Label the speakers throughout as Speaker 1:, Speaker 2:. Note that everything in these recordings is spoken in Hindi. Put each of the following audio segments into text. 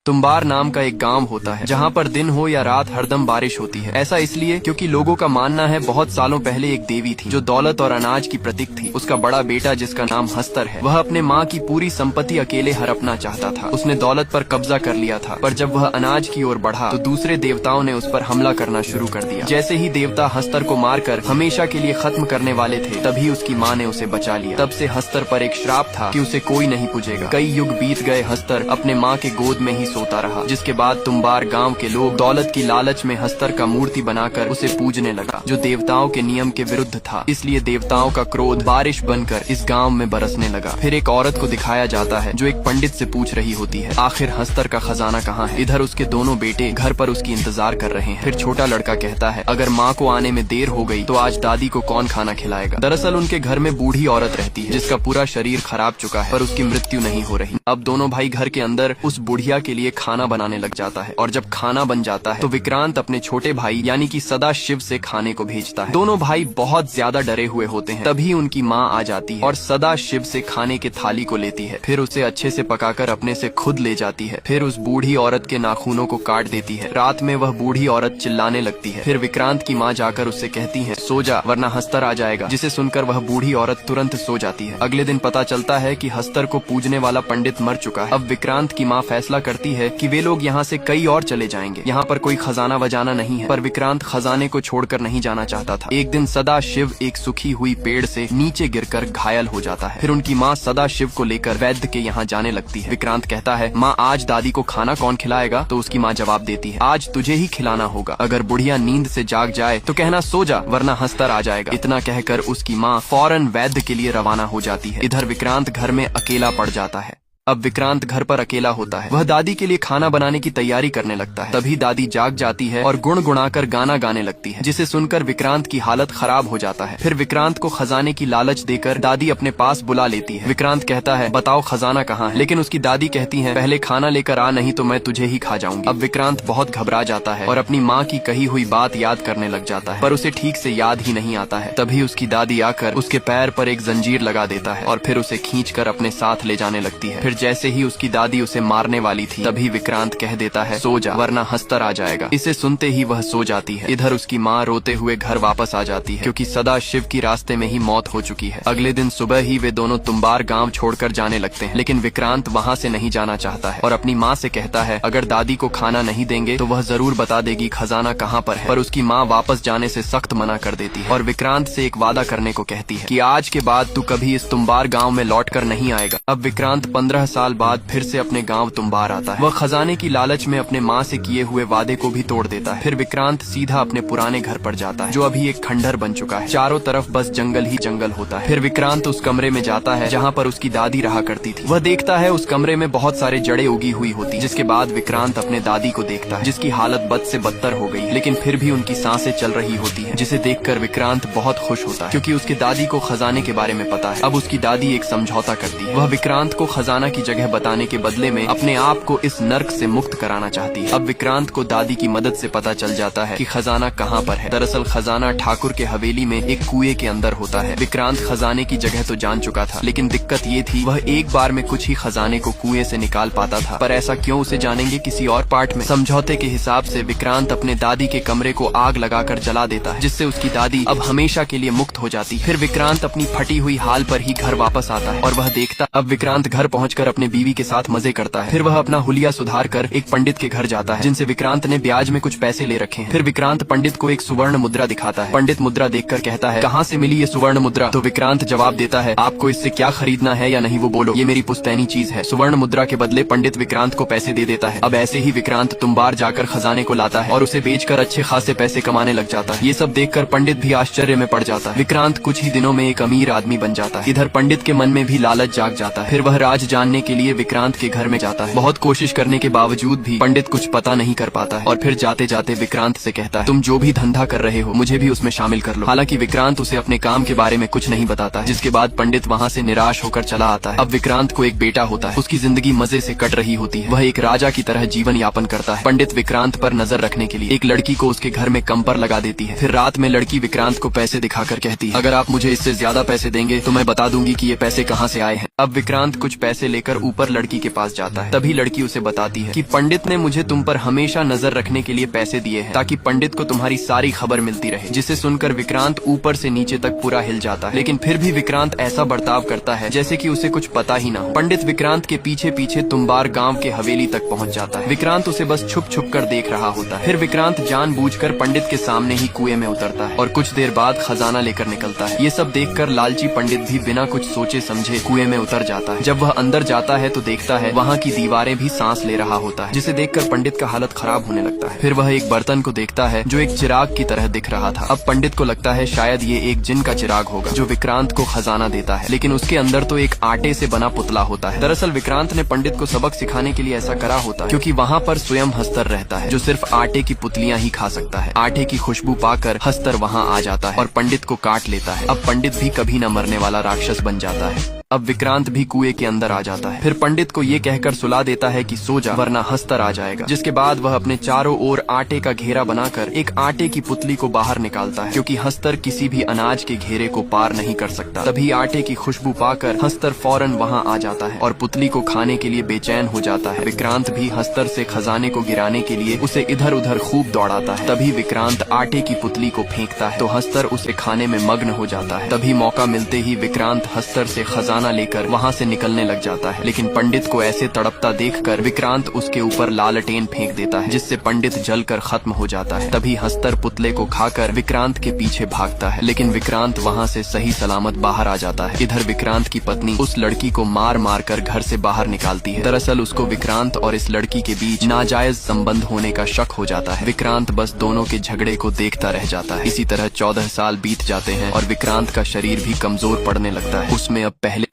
Speaker 1: तुम्बार नाम का एक गांव होता है जहां पर दिन हो या रात हरदम बारिश होती है। ऐसा इसलिए क्योंकि लोगों का मानना है बहुत सालों पहले एक देवी थी जो दौलत और अनाज की प्रतीक थी। उसका बड़ा बेटा जिसका नाम हस्तर है, वह अपने माँ की पूरी संपत्ति अकेले हड़पना चाहता था। उसने दौलत पर कब्जा कर लिया था, पर जब वह अनाज की ओर बढ़ा तो दूसरे देवताओं ने उस पर हमला करना शुरू कर दिया। जैसे ही देवता हस्तर को मारकर हमेशा के लिए खत्म करने वाले थे, तभी उसकी माँ ने उसे बचा लिया। तब से हस्तर पर एक श्राप था कि उसे कोई नहीं पूजेगा। कई युग बीत गए, हस्तर अपने माँ के गोद में ही सोता रहा। जिसके बाद तुम्बार गांव के लोग दौलत की लालच में हस्तर का मूर्ति बनाकर उसे पूजने लगा, जो देवताओं के नियम के विरुद्ध था। इसलिए देवताओं का क्रोध बारिश बनकर इस गांव में बरसने लगा। फिर एक औरत को दिखाया जाता है जो एक पंडित से पूछ रही होती है, आखिर हस्तर का खजाना कहाँ है। इधर उसके दोनों बेटे घर पर उसकी इंतजार कर रहे हैं। फिर छोटा लड़का कहता है, अगर माँ को आने में देर हो गई तो आज दादी को कौन खाना खिलाएगा। दरअसल उनके घर में बूढ़ी औरत रहती है जिसका पूरा शरीर खराब चुका है, पर उसकी मृत्यु नहीं हो रही। अब दोनों भाई घर के अंदर उस बुढ़िया के लिए खाना बनाने लग जाता है, और जब खाना बन जाता है तो विक्रांत अपने छोटे भाई यानी कि सदा शिव से खाने को भेजता है। दोनों भाई बहुत ज्यादा डरे हुए होते हैं। तभी उनकी माँ आ जाती है और सदा शिव से खाने के थाली को लेती है। फिर उसे अच्छे से पकाकर अपने से खुद ले जाती है। फिर उस बूढ़ी औरत के नाखूनों को काट देती है। रात में वह बूढ़ी औरत चिल्लाने लगती है। फिर विक्रांत की माँ जाकर उससे कहती है, सो जा वरना हस्तर आ जाएगा। जिसे सुनकर वह बूढ़ी औरत तुरंत सो जाती है। अगले दिन पता चलता है कि हस्तर को पूजने वाला पंडित मर चुका है। अब विक्रांत की माँ फैसला करती है कि वे लोग यहाँ से कई और चले जाएंगे। यहाँ पर कोई खजाना वजाना नहीं है, पर विक्रांत खजाने को छोड़कर नहीं जाना चाहता था। एक दिन सदा शिव एक सूखी हुई पेड़ से नीचे गिरकर घायल हो जाता है। फिर उनकी माँ सदा शिव को लेकर वैद्य के यहाँ जाने लगती है। विक्रांत कहता है, माँ आज दादी को खाना कौन खिलाएगा। तो उसकी माँ जवाब देती है, आज तुझे ही खिलाना होगा। अगर बुढ़िया नींद से जाग जाए तो कहना सो जा वरना हस्तर आ जाएगा। इतना कहकर उसकी माँ फौरन वैद्य के लिए रवाना हो जाती है। इधर विक्रांत घर में अकेला पड़ जाता है। अब विक्रांत घर पर अकेला होता है। वह दादी के लिए खाना बनाने की तैयारी करने लगता है। तभी दादी जाग जाती है और गुणगुणाकर गाना गाने लगती है, जिसे सुनकर विक्रांत की हालत खराब हो जाता है। फिर विक्रांत को खजाने की लालच देकर दादी अपने पास बुला लेती है। विक्रांत कहता है, बताओ खजाना कहाँ है। लेकिन उसकी दादी कहती है, पहले खाना लेकर आ, नहीं तो मैं तुझे ही खा जाऊंगी। अब विक्रांत बहुत घबरा जाता है और अपनी माँ की कही हुई बात याद करने लग जाता है, पर उसे ठीक से याद ही नहीं आता है। तभी उसकी दादी आकर उसके पैर पर एक जंजीर लगा देता है और फिर उसे खींचकर अपने साथ ले जाने लगती है। फिर जैसे ही उसकी दादी उसे मारने वाली थी, तभी विक्रांत कह देता है, सो जा वरना हस्तर आ जाएगा। इसे सुनते ही वह सो जाती है। इधर उसकी माँ रोते हुए घर वापस आ जाती है, क्योंकि सदा शिव की रास्ते में ही मौत हो चुकी है। अगले दिन सुबह ही वे दोनों तुम्बार गांव छोड़कर जाने लगते हैं, लेकिन विक्रांत वहां से नहीं जाना चाहता है और अपनी माँ से कहता है, अगर दादी को खाना नहीं देंगे तो वह जरूर बता देगी खजाना कहाँ पर है। पर उसकी माँ वापस जाने से सख्त मना कर देती है और विक्रांत से एक वादा करने को कहती है कि आज के बाद तू कभी इस तुम्बार गाँव में लौट कर नहीं आएगा। अब विक्रांत 15 साल बाद फिर से अपने गांव तुम्बार आता है। वह खजाने की लालच में अपने माँ से किए हुए वादे को भी तोड़ देता है। फिर विक्रांत सीधा अपने पुराने घर पर जाता है, जो अभी एक खंडहर बन चुका है। चारों तरफ बस जंगल ही जंगल होता है। फिर विक्रांत उस कमरे में जाता है जहाँ पर उसकी दादी रहा करती थी। वह देखता है उस कमरे में बहुत सारे जड़ें उगी हुई होती। जिसके बाद विक्रांत अपने दादी को देखता है, जिसकी हालत बद से बदतर हो गई, लेकिन फिर भी उनकी सांसें चल रही होती है, जिसे देखकर विक्रांत बहुत खुश होता है, क्योंकि उसकी दादी को खजाने के बारे में पता है। अब उसकी दादी एक समझौता करती है। वह विक्रांत को खजाना की जगह बताने के बदले में अपने आप को इस नर्क से मुक्त कराना चाहती है। अब विक्रांत को दादी की मदद से पता चल जाता है कि खजाना कहाँ पर है। दरअसल खजाना ठाकुर के हवेली में एक कुएं के अंदर होता है। विक्रांत खजाने की जगह तो जान चुका था, लेकिन दिक्कत ये थी वह एक बार में कुछ ही खजाने को कुएं से निकाल पाता था। पर ऐसा क्यों, उसे जानेंगे किसी और पार्ट में। समझौते के हिसाब से विक्रांत अपने दादी के कमरे को आग लगाकर जला देता है, जिससे उसकी दादी अब हमेशा के लिए मुक्त हो जाती है। फिर विक्रांत अपनी फटी हुई हाल पर ही घर वापस आता है और वह देखता। अब विक्रांत घर पहुँचकर अपने बीवी के साथ मजे करता है। फिर वह अपना हुलिया सुधार कर एक पंडित के घर जाता है, जिनसे विक्रांत ने ब्याज में कुछ पैसे ले रखे हैं। फिर विक्रांत पंडित को एक सुवर्ण मुद्रा दिखाता है। पंडित मुद्रा देखकर कहता है, कहाँ से मिली ये सुवर्ण मुद्रा। तो विक्रांत जवाब देता है, आपको इससे क्या खरीदना है या नहीं वो बोलो, ये मेरी पुश्तैनी चीज है। सुवर्ण मुद्रा के बदले पंडित विक्रांत को पैसे दे देता है। अब ऐसे ही विक्रांत तुम्बार जाकर खजाने को लाता है और उसे बेचकर अच्छे खासे पैसे कमाने लग जाता है। ये सब देखकर पंडित भी आश्चर्य में पड़ जाता है। विक्रांत कुछ ही दिनों में एक अमीर आदमी बन जाता है। इधर पंडित के मन में भी लालच जाग जाता है। फिर वह राज जानने के लिए विक्रांत के घर में जाता है। बहुत कोशिश करने के बावजूद भी पंडित कुछ पता नहीं कर पाता है और फिर जाते जाते विक्रांत से कहता है, तुम जो भी धंधा कर रहे हो मुझे भी उसमें शामिल कर लो। हालांकि विक्रांत उसे अपने काम के बारे में कुछ नहीं बताता है, जिसके बाद पंडित वहाँ से निराश होकर चला आता है। अब विक्रांत को एक बेटा होता है। उसकी जिंदगी मजे से कट रही होती है। वह एक राजा की तरह जीवन यापन करता है। पंडित विक्रांत पर नजर रखने के लिए एक लड़की को उसके घर में कम पर लगा देती है। फिर रात में लड़की विक्रांत को पैसे दिखाकर कहती है, अगर आप मुझे इससे ज्यादा पैसे देंगे तो मैं बता दूंगी कि ये पैसे कहाँ से आए हैं। अब विक्रांत कुछ पैसे लेकर ऊपर लड़की के पास जाता है। तभी लड़की उसे बताती है कि पंडित ने मुझे तुम पर हमेशा नजर रखने के लिए पैसे दिए हैं ताकि पंडित को तुम्हारी सारी खबर मिलती रहे। जिसे सुनकर विक्रांत ऊपर से नीचे तक पूरा हिल जाता है, लेकिन फिर भी विक्रांत ऐसा बर्ताव करता है जैसे कि उसे कुछ पता ही ना हो। पंडित विक्रांत के पीछे पीछे तुम्बार गांव के हवेली तक पहुंच जाता है। विक्रांत उसे बस छुप छुप कर देख रहा होता है। फिर विक्रांत जानबूझकर पंडित के सामने ही कुएं में उतरता है और कुछ देर बाद खजाना लेकर निकलता है। ये सब देखकर लालची पंडित भी बिना कुछ सोचे समझे कुएं में उतर जाता है। जब वह अंदर जाता है तो देखता है वहाँ की दीवारें भी सांस ले रहा होता है, जिसे देखकर पंडित का हालत खराब होने लगता है। फिर वह एक बर्तन को देखता है जो एक चिराग की तरह दिख रहा था। अब पंडित को लगता है शायद ये एक जिन का चिराग होगा जो विक्रांत को खजाना देता है, लेकिन उसके अंदर तो एक आटे से बना पुतला होता है। दरअसल विक्रांत ने पंडित को सबक सिखाने के लिए ऐसा करा होता है क्योंकि वहाँ पर स्वयं हस्तर रहता है जो सिर्फ आटे की पुतलियां ही खा सकता है। आटे की खुशबू पाकर हस्तर वहाँ आ जाता है और पंडित को काट लेता है। अब पंडित भी कभी न मरने वाला राक्षस बन जाता है। अब विक्रांत भी कुएं के अंदर आ जाता है। फिर पंडित को ये कहकर सुला देता है कि सो जा वरना हस्तर आ जाएगा। जिसके बाद वह अपने चारों ओर आटे का घेरा बनाकर एक आटे की पुतली को बाहर निकालता है क्योंकि हस्तर किसी भी अनाज के घेरे को पार नहीं कर सकता। तभी आटे की खुशबू पाकर हस्तर फौरन वहाँ आ जाता है और पुतली को खाने के लिए बेचैन हो जाता है। विक्रांत भी हस्तर से खजाने को गिराने के लिए उसे इधर उधर खूब दौड़ाता है। तभी विक्रांत आटे की पुतली को फेंकता है तो हस्तर उसे खाने में मग्न हो जाता है। तभी मौका मिलते ही विक्रांत हस्तर से खजाना लेकर वहाँ से निकलने लग जाता है, लेकिन पंडित को ऐसे तड़पता देखकर विक्रांत उसके ऊपर लालटेन फेंक देता है जिससे पंडित जलकर खत्म हो जाता है। तभी हस्तर पुतले को खाकर विक्रांत के पीछे भागता है, लेकिन विक्रांत वहाँ से सही सलामत बाहर आ जाता है। इधर विक्रांत की पत्नी उस लड़की को मार मार कर घर से बाहर निकालती है। दरअसल उसको विक्रांत और इस लड़की के बीच नाजायज संबंध होने का शक हो जाता है। विक्रांत बस दोनों के झगड़े को देखता रह जाता है। इसी तरह 14 साल बीत जाते हैं और विक्रांत का शरीर भी कमजोर पड़ने लगता है। उसमें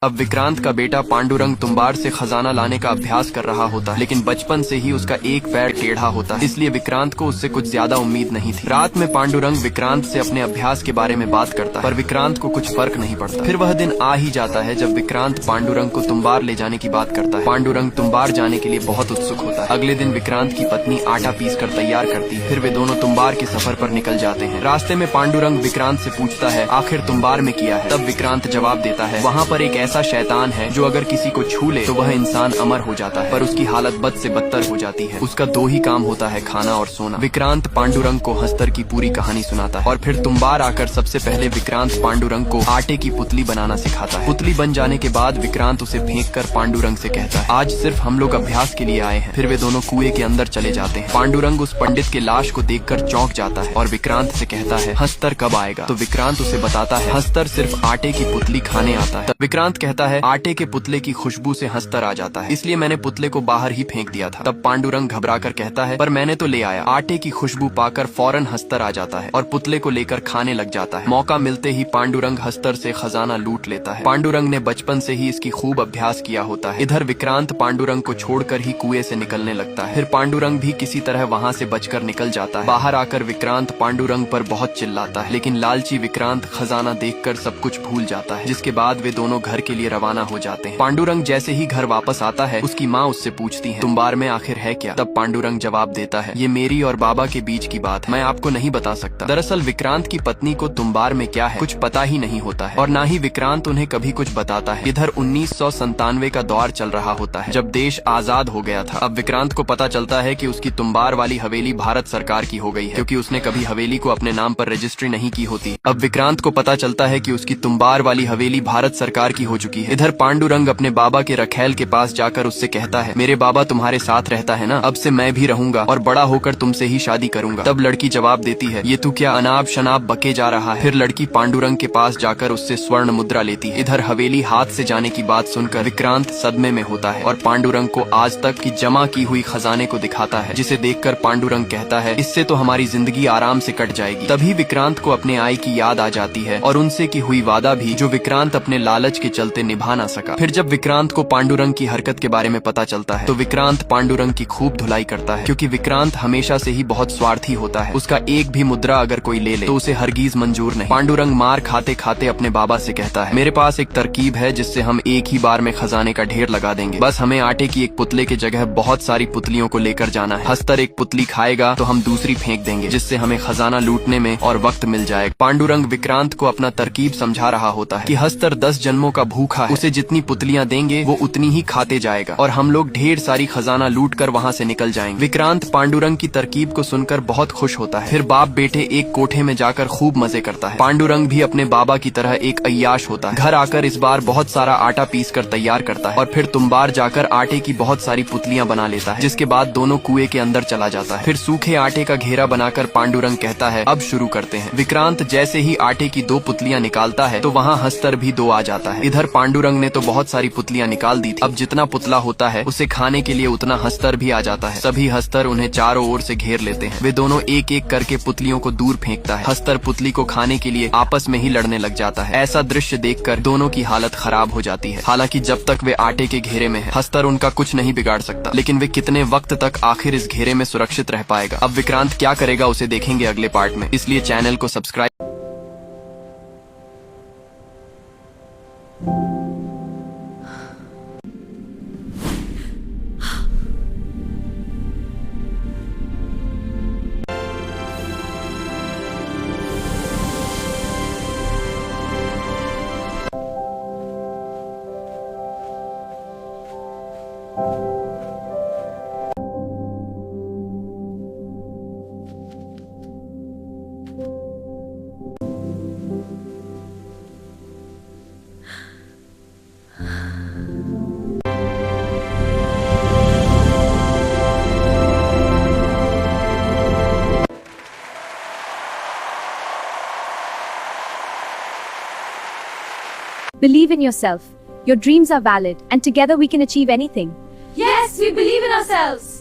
Speaker 1: अब विक्रांत का बेटा पांडुरंग तुम्बार से खजाना लाने का अभ्यास कर रहा होता है, लेकिन बचपन से ही उसका एक पैर टेढ़ा होता है, इसलिए विक्रांत को उससे कुछ ज्यादा उम्मीद नहीं थी। रात में पांडुरंग विक्रांत से अपने अभ्यास के बारे में बात करता है, पर विक्रांत को कुछ फर्क नहीं पड़ता। फिर वह दिन आ ही जाता है जब विक्रांत पांडुरंग को तुम्बार ले जाने की बात करता है। पांडुरंग तुम्बार जाने के लिए बहुत उत्सुक होता है। अगले दिन विक्रांत की पत्नी आटा पीस कर तैयार करती है। फिर वे दोनों तुम्बार के सफर पर निकल जाते हैं। रास्ते में पांडुरंग विक्रांत से पूछता है आखिर तुम्बार में किया है। तब विक्रांत जवाब देता है वहाँ पर एक ऐसा शैतान है जो अगर किसी को छू ले तो वह इंसान अमर हो जाता है, पर उसकी हालत बद से बदतर हो जाती है। उसका दो ही काम होता है, खाना और सोना। विक्रांत पांडुरंग को हस्तर की पूरी कहानी सुनाता है और फिर तुम्बार आकर सबसे पहले विक्रांत पांडुरंग को आटे की पुतली बनाना सिखाता है। पुतली बन जाने के बाद विक्रांत उसे फेंक कर पांडुरंग से कहता है आज सिर्फ हम लोग अभ्यास के लिए आए हैं। फिर वे दोनों कुएं के अंदर चले जाते हैं। पांडुरंग उस पंडित के लाश को देखकर चौंक जाता है और विक्रांत से कहता है हस्तर कब आएगा। तो विक्रांत उसे बताता है हस्तर सिर्फ आटे की पुतली खाने आता है। तब विक्रांत कहता है आटे के पुतले की खुशबू से हस्तर आ जाता है, इसलिए मैंने पुतले को बाहर ही फेंक दिया था। तब पांडुरंग घबराकर कहता है पर मैंने तो ले आया। आटे की खुशबू पाकर फौरन हस्तर आ जाता है और पुतले को लेकर खाने लग जाता है। मौका मिलते ही पांडुरंग हस्तर से खजाना लूट लेता है। पांडुरंग ने बचपन से ही इसकी खूब अभ्यास किया होता है। इधर विक्रांत पांडुरंग को छोड़कर ही कुएं से निकलने लगता है। फिर पांडुरंग भी किसी तरह वहाँ से बचकर निकल जाता है। बाहर आकर विक्रांत पांडुरंग पर बहुत चिल्लाता है, लेकिन लालची विक्रांत खजाना देखकर सब कुछ भूल जाता है। जिसके बाद वे दोनों घर के लिए रवाना हो जाते हैं। पांडुरंग जैसे ही घर वापस आता है उसकी माँ उससे पूछती है तुम्बार में आखिर है क्या। तब पांडुरंग जवाब देता है ये मेरी और बाबा के बीच की बात है, मैं आपको नहीं बता सकता। दरअसल विक्रांत की पत्नी को तुम्बार में क्या है कुछ पता ही नहीं होता है और न ही विक्रांत उन्हें कभी कुछ बताता है। इधर 1997 का दौर चल रहा होता है जब देश आजाद हो गया था। अब विक्रांत को पता चलता है कि उसकी तुम्बार वाली हवेली भारत सरकार की हो गई है क्योंकि उसने कभी हवेली को अपने नाम पर रजिस्ट्री नहीं की होती। अब विक्रांत को पता चलता है कि उसकी तुम्बार वाली हवेली भारत सरकार की हो चुकी है। इधर पांडुरंग अपने बाबा के रखैल के पास जाकर उससे कहता है मेरे बाबा तुम्हारे साथ रहता है ना, अब से मैं भी रहूंगा और बड़ा होकर तुमसे ही शादी करूंगा। तब लड़की जवाब देती है ये तू क्या अनाप शनाप बके जा रहा है। फिर लड़की पांडुरंग के पास जाकर उससे स्वर्ण मुद्रा लेती है। इधर हवेली हाथ से जाने की बात सुनकर विक्रांत सदमे में होता है और पांडुरंग को आज तक की जमा की हुई खजाने को दिखाता है, जिसे देखकर पांडुरंग कहता है इससे तो हमारी जिंदगी आराम से कट जाएगी। तभी विक्रांत को अपने आई की याद आ जाती है और उनसे की हुई वादा भी जो विक्रांत अपने लालच के चलते निभा ना सका। फिर जब विक्रांत को पांडुरंग की हरकत के बारे में पता चलता है तो विक्रांत पांडुरंग की खूब धुलाई करता है क्योंकि विक्रांत हमेशा से ही बहुत स्वार्थी होता है। उसका एक भी मुद्रा अगर कोई ले ले तो उसे हरगिज मंजूर नहीं। पांडुरंग मार खाते खाते अपने बाबा से कहता है मेरे पास एक तरकीब है जिससे हम एक ही बार में खजाने का ढेर लगा देंगे। बस हमें आटे की एक पुतले की जगह बहुत सारी पुतलियों को लेकर जाना है। हस्तर एक पुतली खाएगा तो हम दूसरी फेंक देंगे, जिससे हमें खजाना लूटने में और वक्त मिल जाएगा। पांडुरंग विक्रांत को अपना तरकीब समझा रहा होता है कि हस्तर 10 जन्मों का भूखा है, उसे जितनी पुतलियां देंगे वो उतनी ही खाते जाएगा और हम लोग ढेर सारी खजाना लूट कर वहाँ से निकल जाएंगे। विक्रांत पांडुरंग की तरकीब को सुनकर बहुत खुश होता है। फिर बाप बेटे एक कोठे में जाकर खूब मजे करता है। पांडुरंग भी अपने बाबा की तरह एक अय्याश होता है। घर आकर इस बार बहुत सारा आटा पीस कर तैयार करता है और फिर तुम्बार जाकर आटे की बहुत सारी पुतलियां बना लेता है, जिसके बाद दोनों कुएं के अंदर चला जाता है। फिर सूखे आटे का घेरा बनाकर पांडुरंग कहता है अब शुरू करते हैं। विक्रांत जैसे ही आटे की 2 पुतलियां निकालता है तो वहाँ हस्तर भी 2 आ जाता है। इधर पांडुरंग ने तो बहुत सारी पुतलियां निकाल दी थी। अब जितना पुतला होता है उसे खाने के लिए उतना हस्तर भी आ जाता है। सभी हस्तर उन्हें चारों ओर से घेर लेते हैं। वे दोनों एक एक करके पुतलियों को दूर फेंकता है। हस्तर पुतली को खाने के लिए आपस में ही लड़ने लग जाता है। ऐसा दृश्य देखकर दोनों की हालत खराब हो जाती है। हालांकि जब तक वे आटे के घेरे में है, हस्तर उनका कुछ नहीं बिगाड़ सकता, लेकिन वे कितने वक्त तक आखिर इस घेरे में सुरक्षित रह पाएगा। अब विक्रांत क्या करेगा उसे देखेंगे अगले पार्ट में, इसलिए चैनल को subscribe.
Speaker 2: Believe in yourself. Your dreams are valid, and together we can achieve anything.
Speaker 3: Yes, we believe in ourselves.